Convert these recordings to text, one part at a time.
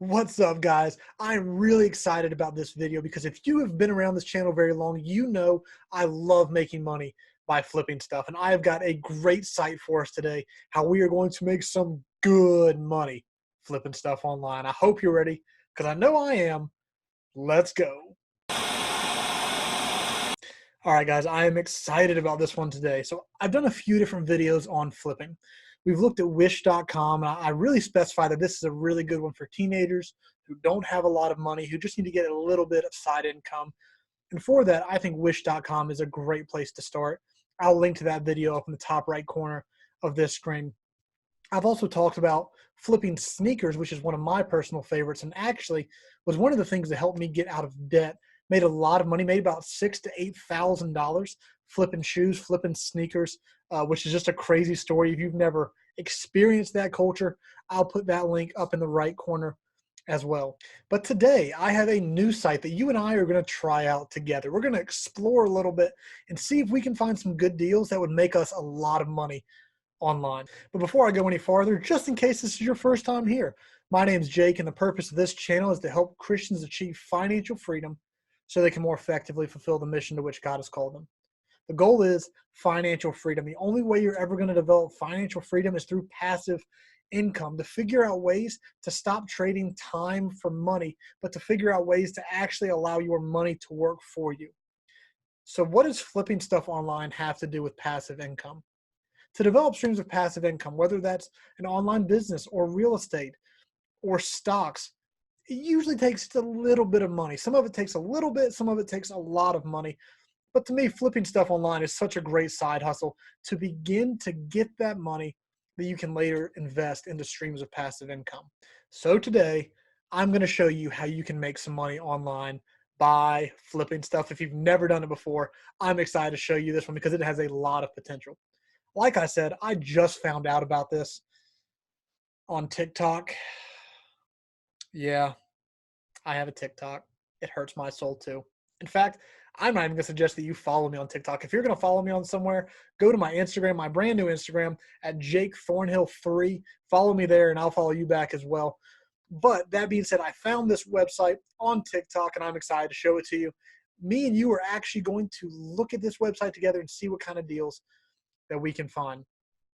What's up, guys? I'm really excited about this video because if you have been around this channel very long, you know I love making money by flipping stuff. And I have got a great site for us today, how we are going to make some good money flipping stuff online. I hope you're ready because I know I am. Let's go. All right, guys, I am excited about this one today. So I've done a few different videos on flipping. We've looked at wish.com, and I really specify that this is a really good one for teenagers who don't have a lot of money, who just need to get a little bit of side income. And for that, I think wish.com is a great place to start. I'll link to that video up in the top right corner of this screen. I've also talked about flipping sneakers, which is one of my personal favorites, and actually was one of the things that helped me get out of debt. Made a lot of money, made about $6,000 to $8,000 flipping shoes, flipping sneakers, which is just a crazy story. If you've never experienced that culture, I'll put that link up in the right corner as well. But today I have a new site that you and I are going to try out together. We're going to explore a little bit and see if we can find some good deals that would make us a lot of money online. But before I go any farther, just in case this is your first time here, my name is Jake, and the purpose of this channel is to help Christians achieve financial freedom so they can more effectively fulfill the mission to which God has called them. The goal is financial freedom. The only way you're ever going to develop financial freedom is through passive income, to figure out ways to stop trading time for money, but to figure out ways to actually allow your money to work for you. So what does flipping stuff online have to do with passive income? To develop streams of passive income, whether that's an online business or real estate or stocks, it usually takes a little bit of money. Some of it takes a little bit, some of it takes a lot of money. But to me, flipping stuff online is such a great side hustle to begin to get that money that you can later invest into streams of passive income. So today, I'm going to show you how you can make some money online by flipping stuff. If you've never done it before, I'm excited to show you this one because it has a lot of potential. Like I said, I just found out about this on TikTok. Yeah, I have a TikTok. It hurts my soul too. In fact, I'm not even going to suggest that you follow me on TikTok. If you're going to follow me on somewhere, go to my Instagram, my brand new Instagram at Jake Thornhill 3. Follow me there and I'll follow you back as well. But that being said, I found this website on TikTok and I'm excited to show it to you. Me and you are actually going to look at this website together and see what kind of deals that we can find.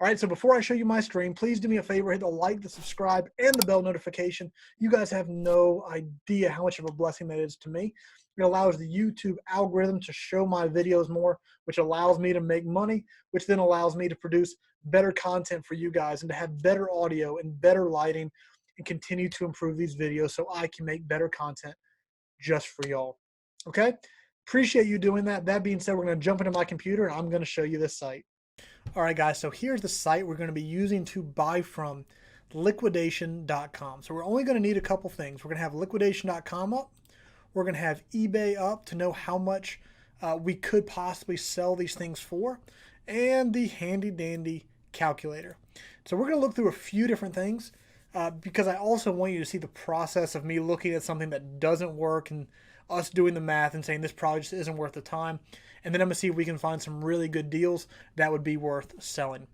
All right, so before I show you my screen, please do me a favor, hit the like, the subscribe, and the bell notification. You guys have no idea how much of a blessing that is to me. It allows the YouTube algorithm to show my videos more, which allows me to make money, which then allows me to produce better content for you guys and to have better audio and better lighting and continue to improve these videos so I can make better content just for y'all. Okay? Appreciate you doing that. That being said, we're going to jump into my computer and I'm going to show you this site. All right, guys, so here's the site we're going to be using to buy from, liquidation.com. So we're only going to need a couple things. We're going to have liquidation.com up. We're going to have eBay up to know how much we could possibly sell these things for, and the handy dandy calculator. So we're going to look through a few different things because I also want you to see the process of me looking at something that doesn't work and us doing the math and saying this probably just isn't worth the time. And then I'm going to see if we can find some really good deals that would be worth selling.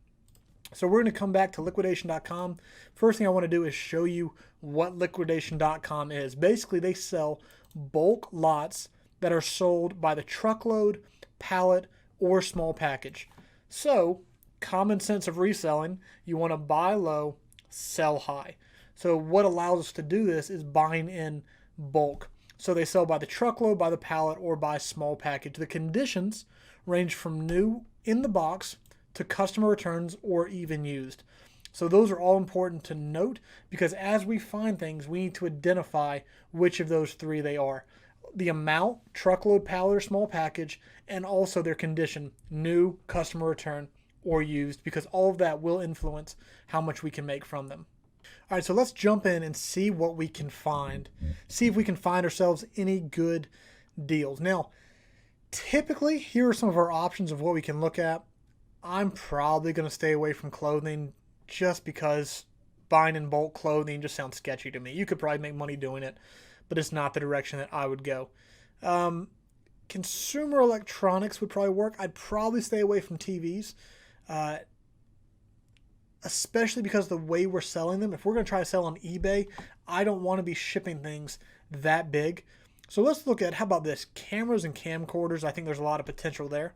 So we're going to come back to liquidation.com. First thing I want to do is show you what liquidation.com is. Basically, they sell bulk lots that are sold by the truckload, pallet, or small package. So, common sense of reselling, you want to buy low, sell high. So what allows us to do this is buying in bulk. So they sell by the truckload, by the pallet, or by small package. The conditions range from new in the box to customer returns or even used. So those are all important to note because as we find things, we need to identify which of those three they are. The amount, truckload, pallet, or small package, and also their condition, new, customer return, or used, because all of that will influence how much we can make from them. All right, so let's jump in and see what we can find. See if we can find ourselves any good deals. Now, typically, here are some of our options of what we can look at. I'm probably going to stay away from clothing just because buying in bulk clothing just sounds sketchy to me. You could probably make money doing it, but it's not the direction that I would go. Consumer electronics would probably work. I'd probably stay away from TVs. especially because of the way we're selling them. If we're going to try to sell on eBay, I don't want to be shipping things that big. So let's look at, how about this? Cameras and camcorders. I think there's a lot of potential there.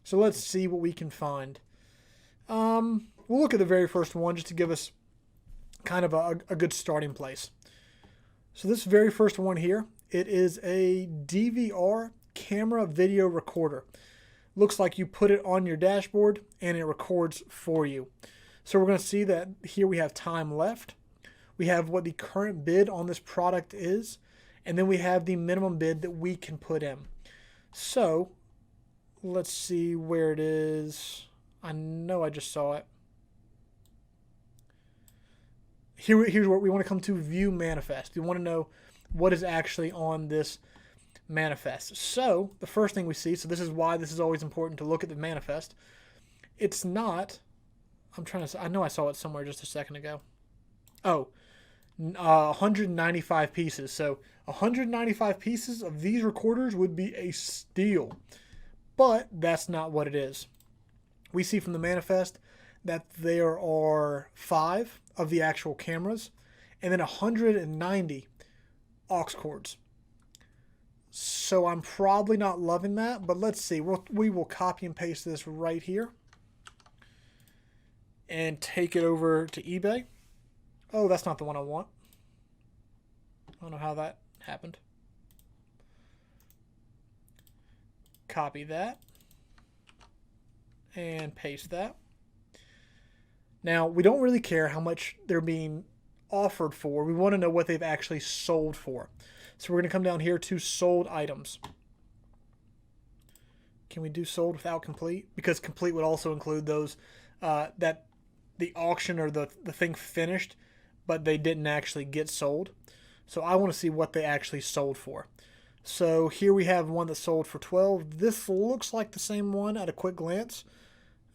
So let's see what we can find. We'll look at the very first one just to give us kind of a good starting place. So this very first one here, it is a DVR camera video recorder. Looks like you put it on your dashboard and it records for you. So we're going to see that here we have time left. We have what the current bid on this product is, and then we have the minimum bid that we can put in. So let's see where it is. I know I just saw it. Here's where we want to come to: view manifest. We want to know what is actually on this manifest. So the first thing we see, so this is why this is always important to look at the manifest. It's not, I know I saw it somewhere just a second ago. Oh, 195 pieces. So 195 pieces of these recorders would be a steal. But that's not what it is. We see from the manifest that there are 5 of the actual cameras and then 190 aux cords. So I'm probably not loving that, but let's see. We will copy and paste this right here and take it over to eBay. Oh, that's not the one I want. I don't know how that happened. Copy that and paste that. Now, we don't really care how much they're being offered for. We want to know what they've actually sold for. So we're going to come down here to sold items. Can we do sold without complete? Because complete would also include those that the auction or the thing finished, but they didn't actually get sold. So I want to see what they actually sold for. So here we have one that sold for 12. This looks like the same one at a quick glance.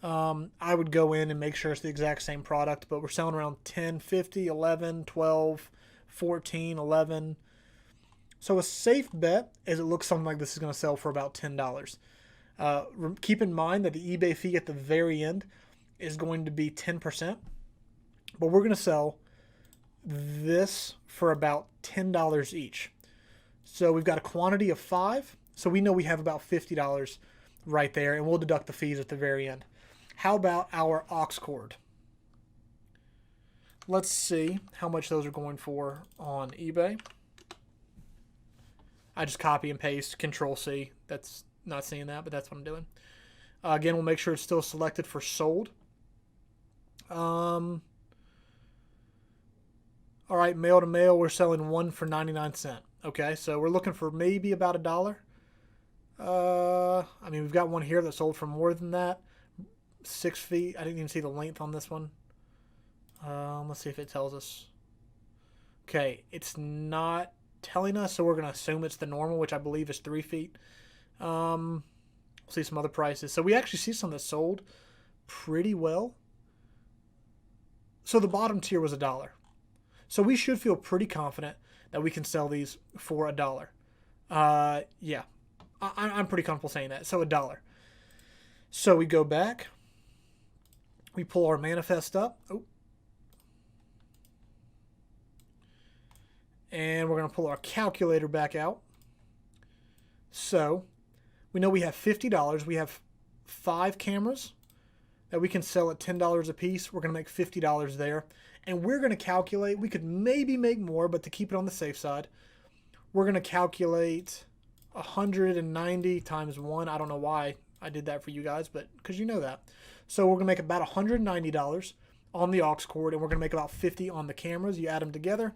I would go in and make sure it's the exact same product, but we're selling around 10, 50, 11, 12, 14, 11. So a safe bet is it looks something like this is going to sell for about $10. Keep in mind that the eBay fee at the very end is going to be 10%, but we're going to sell this for about $10 each. So we've got a quantity of 5, so we know we have about $50 right there, and we'll deduct the fees at the very end. How about our aux cord? Let's see how much those are going for on eBay. I just copy and paste, Control C. That's not seeing that, but that's what I'm doing. Again, we'll make sure it's still selected for sold. All right, male to male, we're selling one for 99 cents. Okay, so we're looking for maybe about $1. I mean, we've got one here that sold for more than that. 6 feet. I didn't even see the length on this one. Let's see if it tells us. Okay, it's not telling us, so we're going to assume it's the normal, which I believe is 3 feet. We'll see some other prices. So we actually see some that sold pretty well. So the bottom tier was $1. So we should feel pretty confident that we can sell these for $1. Yeah, I'm pretty comfortable saying that. So $1. So we go back. We pull our manifest up. Oh. And we're going to pull our calculator back out. So we know we have $50. We have 5 cameras that we can sell at $10 a piece. We're going to make $50 there. And we're going to calculate, we could maybe make more, but to keep it on the safe side, we're going to calculate 190 times 1. I don't know why I did that for you guys, but because you know that. So we're going to make about $190 on the aux cord, and we're going to make about $50 on the cameras. You add them together,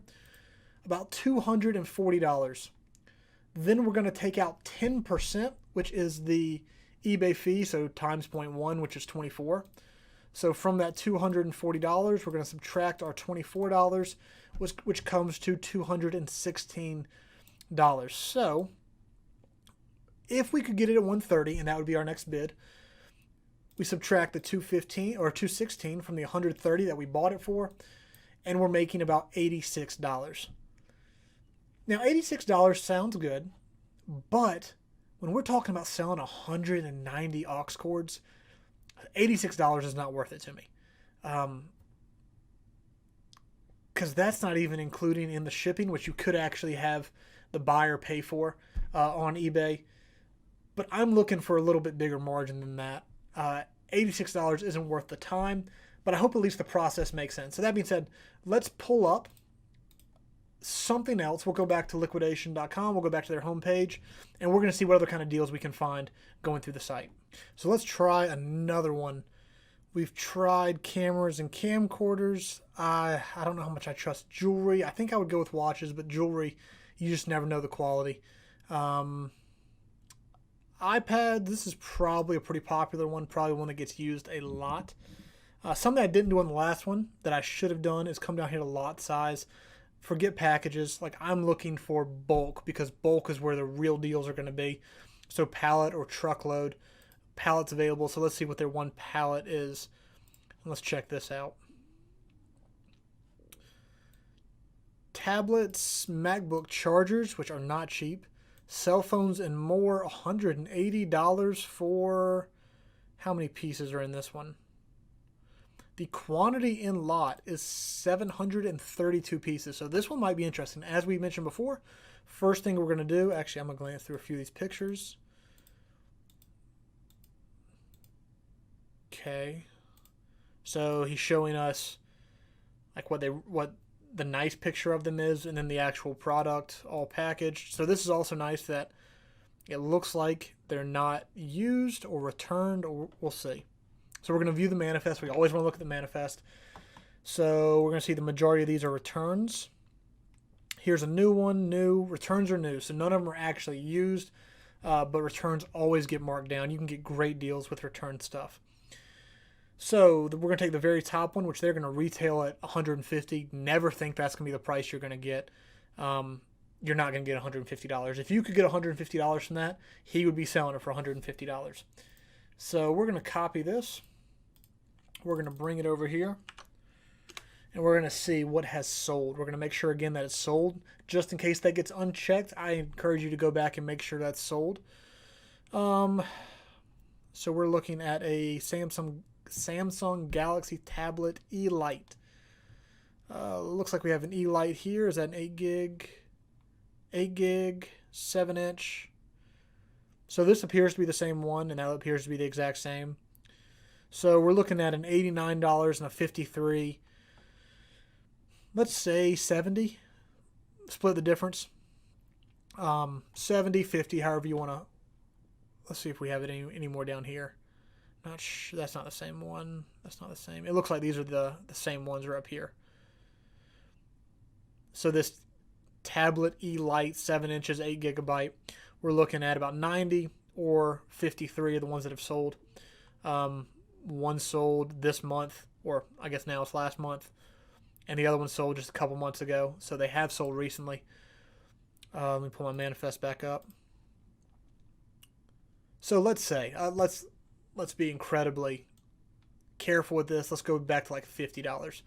about $240. Then we're going to take out 10%, which is the eBay fee, so times 0.1, which is 24. So from that $240, we're going to subtract our $24, which comes to $216. So if we could get it at 130, and that would be our next bid, we subtract the 215 or 216 from the 130 that we bought it for, and we're making about $86. Now, $86 sounds good, but when we're talking about selling 190 aux cords, $86 is not worth it to me. because that's not even including in the shipping, which you could actually have the buyer pay for on eBay. But I'm looking for a little bit bigger margin than that. $86 isn't worth the time, but I hope at least the process makes sense. So that being said, let's pull up something else. We'll go back to liquidation.com. We'll go back to their homepage, and we're going to see what other kind of deals we can find going through the site. So let's try another one. We've tried cameras and camcorders. I don't know how much I trust jewelry. I think I would go with watches, but jewelry, you just never know the quality. iPad, this is probably a pretty popular one, probably one that gets used a lot. Something I didn't do on the last one that I should have done is come down here to lot size. Forget packages. Like, I'm looking for bulk, because bulk is where the real deals are going to be. So pallet or truckload. Pallets available. So let's see what their one pallet is. Let's check this out. Tablets, MacBook chargers, which are not cheap. Cell phones and more, $180 for... How many pieces are in this one? The quantity in lot is 732 pieces. So this one might be interesting. As we mentioned before, first thing we're going to do... Actually, I'm going to glance through a few of these pictures. Okay. So he's showing us like what the nice picture of them is, and then the actual product all packaged. So this is also nice that it looks like they're not used or returned, or we'll see. So we're going to view the manifest. We always want to look at the manifest. So we're going to see the majority of these are returns. Here's a new one, new. Returns are new. So none of them are actually used, but returns always get marked down. You can get great deals with return stuff. So we're going to take the very top one, which they're going to retail at $150. Never think that's going to be the price you're going to get. You're not going to get $150. If you could get $150 from that, he would be selling it for $150. So we're going to copy this. We're going to bring it over here. And we're going to see what has sold. We're going to make sure, again, that it's sold. Just in case that gets unchecked, I encourage you to go back and make sure that's sold. So we're looking at a Samsung Galaxy Tablet E-Lite. Looks like we have an E-Lite here. Is that an 8 gig? 8 gig, 7-inch. So this appears to be the same one, and that appears to be the exact same. So we're looking at an $89 and a 53. Let's say 70. Split the difference. 70, 50, however you want to. Let's see if we have it any more down here. Not sure. That's not the same one. That's not the same. It looks like these are the same ones are up here. So this tablet E-Lite, 7 inches, 8 gigabyte, we're looking at about 90 or 53 of the ones that have sold. One sold this month, or I guess now it's last month, and the other one sold just a couple months ago. So they have sold recently. Let me pull my manifest back up. So let's say, let's be incredibly careful with this. Let's go back to like $50.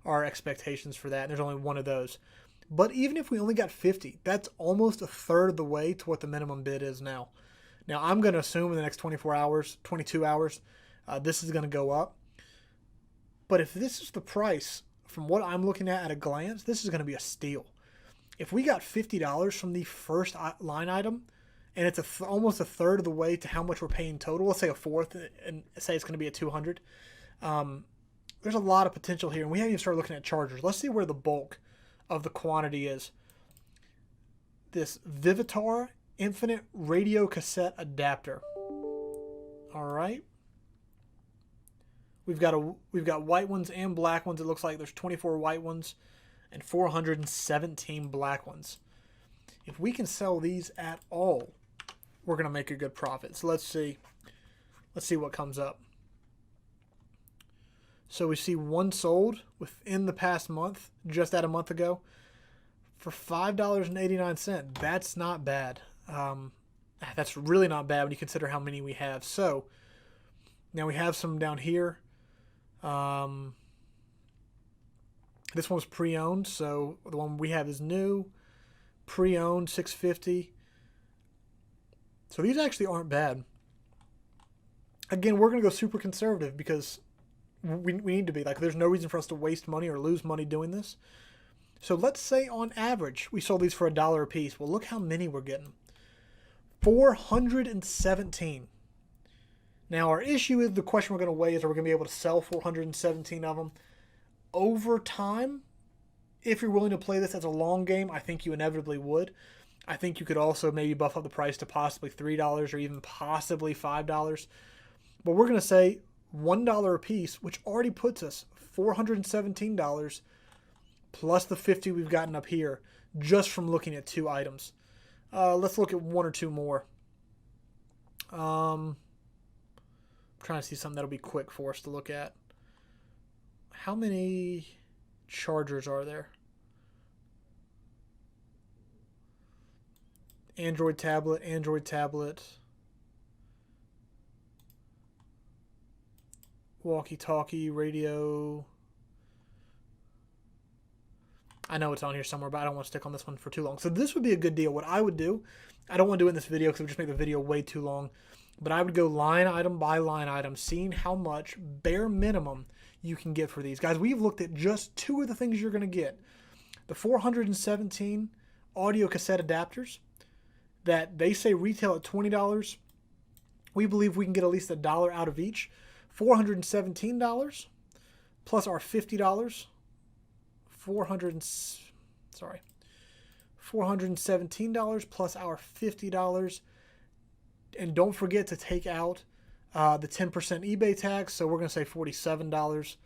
Our expectations for that. And there's only one of those. But even if we only got 50, that's almost a third of the way to what the minimum bid is now. Now, I'm going to assume in the next 24 hours, 22 hours, this is going to go up. But if this is the price, from what I'm looking at a glance, this is going to be a steal. If we got $50 from the first line item, and it's almost a third of the way to how much we're paying total, let's say a fourth, and say it's going to be at $200, there's a lot of potential here. And we haven't even started looking at chargers. Let's see where the bulk of the quantity is. This Vivitar Infinite Radio Cassette Adapter. All right. We've got white ones and black ones. It looks like there's 24 white ones and 417 black ones. If we can sell these at all, we're going to make a good profit. So let's see what comes up. So we see one sold within the past month, just at a month ago, for $5.89. That's not bad. That's really not bad when you consider how many we have. So now we have some down here. This one's pre-owned, so the one we have is new. Pre-owned, $650. So these actually aren't bad. Again, we're going to go super conservative because we need to be. Like, there's no reason for us to waste money or lose money doing this. So let's say on average we sold these for $1 a piece. Well, look how many we're getting. 417. Now our issue is, the question we're going to weigh is, are we going to be able to sell 417 of them? Over time, if you're willing to play this as a long game, I think you inevitably would. I think you could also maybe buff up the price to possibly $3 or even possibly $5. But we're going to say $1 a piece, which already puts us $417 plus the 50 we've gotten up here just from looking at 2 items. Let's look at 1 or 2 more. I'm trying to see something that'll be quick for us to look at. How many chargers are there? Android tablet, walkie-talkie, radio. I know it's on here somewhere, but I don't want to stick on this one for too long. So this would be a good deal. What I would do, I don't want to do it in this video because it would just make the video way too long, but I would go line item by line item, seeing how much bare minimum you can get for these. Guys, we've looked at just 2 of the things you're going to get. The 417 audio cassette adapters that they say retail at $20. We believe we can get at least $1 out of each. $417 plus our $50. $417 plus our $50. And don't forget to take out the 10% eBay tax. So we're going to say $47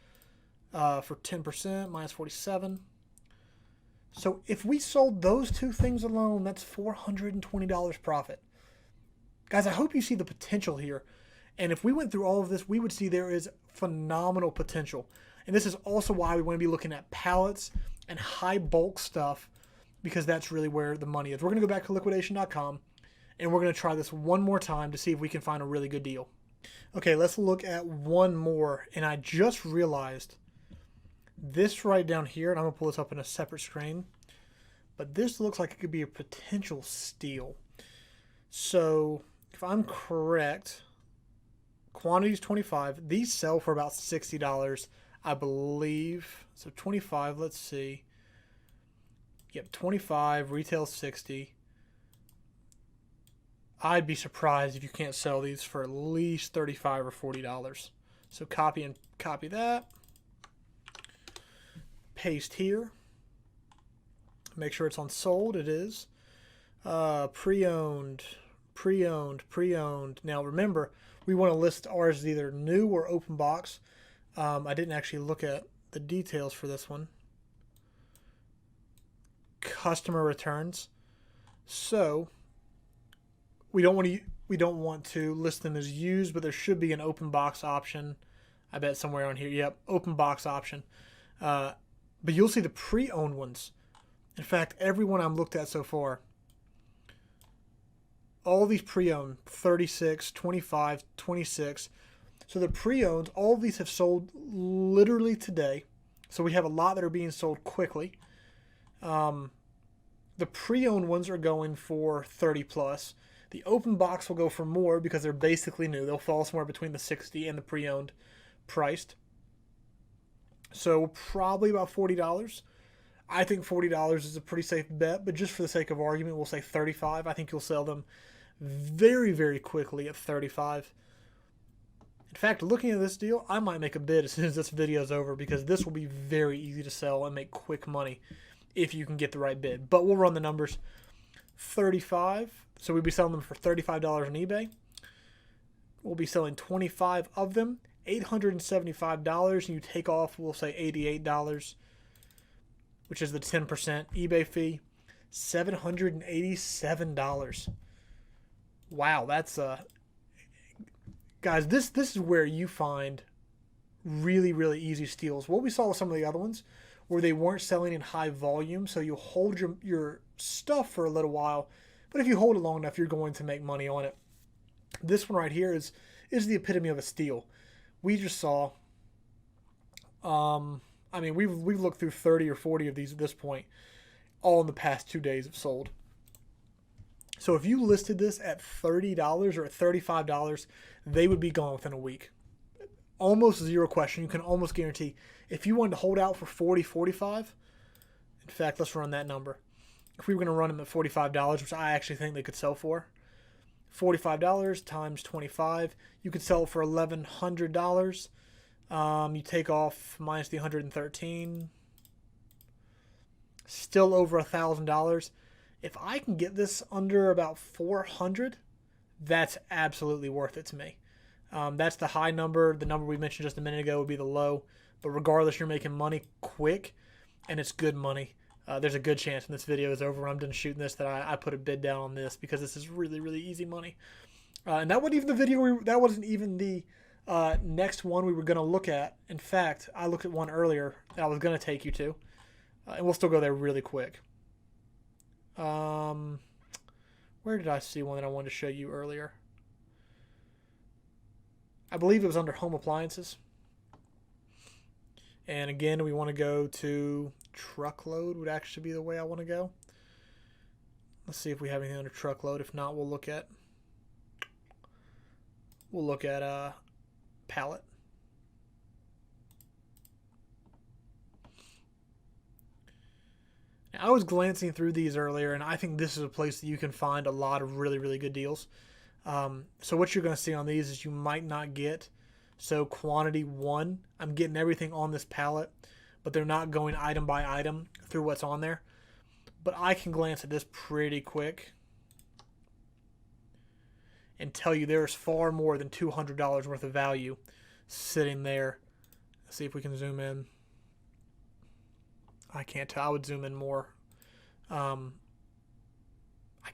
for 10% minus 47. So if we sold those 2 things alone, that's $420 profit. Guys, I hope you see the potential here. And if we went through all of this, we would see there is phenomenal potential. And this is also why we want to be looking at pallets and high bulk stuff, because that's really where the money is. We're going to go back to liquidation.com and we're going to try this one more time to see if we can find a really good deal. Okay, let's look at one more. And I just realized this right down here, and I'm going to pull this up in a separate screen, but this looks like it could be a potential steal. So if I'm correct, quantity is 25. These sell for about $60, I believe. So 25, let's see. Yep, 25, retail 60. I'd be surprised if you can't sell these for at least $35 or $40. So copy that. Paste here. Make sure it's on sold. It is. Pre-owned. Now remember, we want to list ours as either new or open box. I didn't actually look at the details for this one. Customer returns. So we don't want to list them as used, but there should be an open box option. I bet somewhere on here. Yep, open box option. But you'll see the pre-owned ones. In fact, every one I've looked at so far, all these pre-owned, 36, 25, 26. So the pre-owned, all of these have sold literally today. So we have a lot that are being sold quickly. The pre-owned ones are going for 30 plus. The open box will go for more because they're basically new. They'll fall somewhere between the 60 and the pre-owned priced. So probably about $40. I think $40 is a pretty safe bet, but just for the sake of argument, we'll say $35. I think you'll sell them very, very quickly at $35. In fact, looking at this deal, I might make a bid as soon as this video is over, because this will be very easy to sell and make quick money if you can get the right bid. But we'll run the numbers. 35. So we'll be selling them for $35 on eBay. We'll be selling 25 of them, $875, and you take off, we'll say $88, which is the 10% eBay fee, $787. Wow, that's guys, this is where you find really, really easy steals. What we saw with some of the other ones, where they weren't selling in high volume, so you hold your stuff for a little while, but if you hold it long enough, you're going to make money on it. This one right here is the epitome of a steal. We just saw, I mean, we've looked through 30 or 40 of these at this point, all in the past 2 days have sold. So if you listed this at $30 or at $35, they would be gone within a week. Almost zero question. You can almost guarantee. If you wanted to hold out for 40, 45, In fact, let's run that number. If we were going to run them at $45, which I actually think they could sell for, $45 times 25, you could sell it for $1,100. You take off minus the 113, still over $1,000. If I can get this under about 400, that's absolutely worth it to me. That's the high number. The number we mentioned just a minute ago would be the low. But regardless, you're making money quick, and it's good money. There's a good chance when this video is over, I'm done shooting this, that I put a bid down on this, because this is really, really easy money. And that wasn't even the video. That wasn't even the next one we were going to look at. In fact, I looked at one earlier that I was going to take you to, and we'll still go there really quick. Where did I see one that I wanted to show you earlier? I believe it was under home appliances. And again, we want to go to truckload would actually be the way I want to go. Let's see if we have anything under truckload. If not, we'll look at pallet. Now, I was glancing through these earlier, and I think this is a place that you can find a lot of really, really good deals. So what you're going to see on these is you might not get. So quantity 1, I'm getting everything on this pallet, but they're not going item by item through what's on there. But I can glance at this pretty quick and tell you there's far more than $200 worth of value sitting there. Let's see if we can zoom in. I can't tell. I would zoom in more. I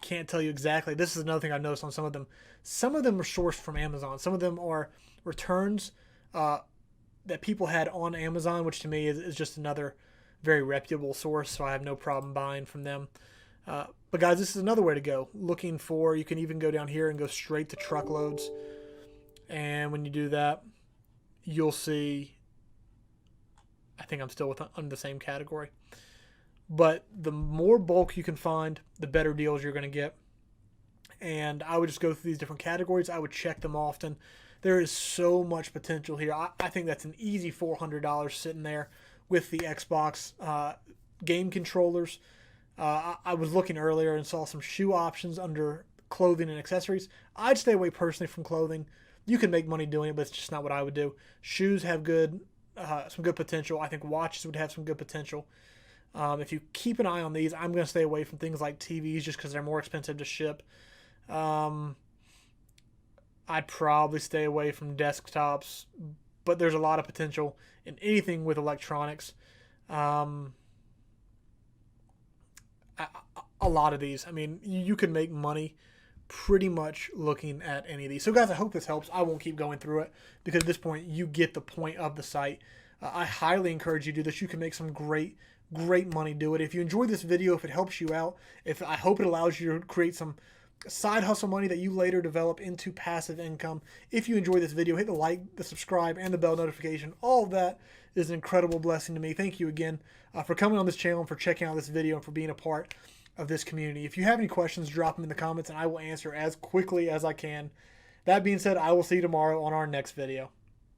can't tell you exactly. This is another thing I've noticed on some of them. Some of them are sourced from Amazon. Some of them are returns that people had on Amazon, which to me is just another very reputable source, so I have no problem buying from them. But guys, this is another way to go. Looking for, you can even go down here and go straight to truckloads. And when you do that, you'll see, I think I'm still under the same category. But the more bulk you can find, the better deals you're going to get. And I would just go through these different categories. I would check them often. There is so much potential here. I think that's an easy $400 sitting there with the Xbox game controllers. I was looking earlier and saw some shoe options under clothing and accessories. I'd stay away personally from clothing. You can make money doing it, but it's just not what I would do. Shoes have some good potential. I think watches would have some good potential. If you keep an eye on these, I'm going to stay away from things like TVs just because they're more expensive to ship. I'd probably stay away from desktops, but there's a lot of potential in anything with electronics. A lot of these. I mean, you can make money pretty much looking at any of these. So guys, I hope this helps. I won't keep going through it because at this point you get the point of the site. I highly encourage you to do this. You can make some great money do it. If you enjoyed this video, if it helps you out, I hope it allows you to create some side hustle money that you later develop into passive income. If you enjoy this video, hit the like, the subscribe, and the bell notification. All of that is an incredible blessing to me. Thank you again for coming on this channel and for checking out this video and for being a part of this community. If you have any questions, drop them in the comments and I will answer as quickly as I can. That being said, I will see you tomorrow on our next video.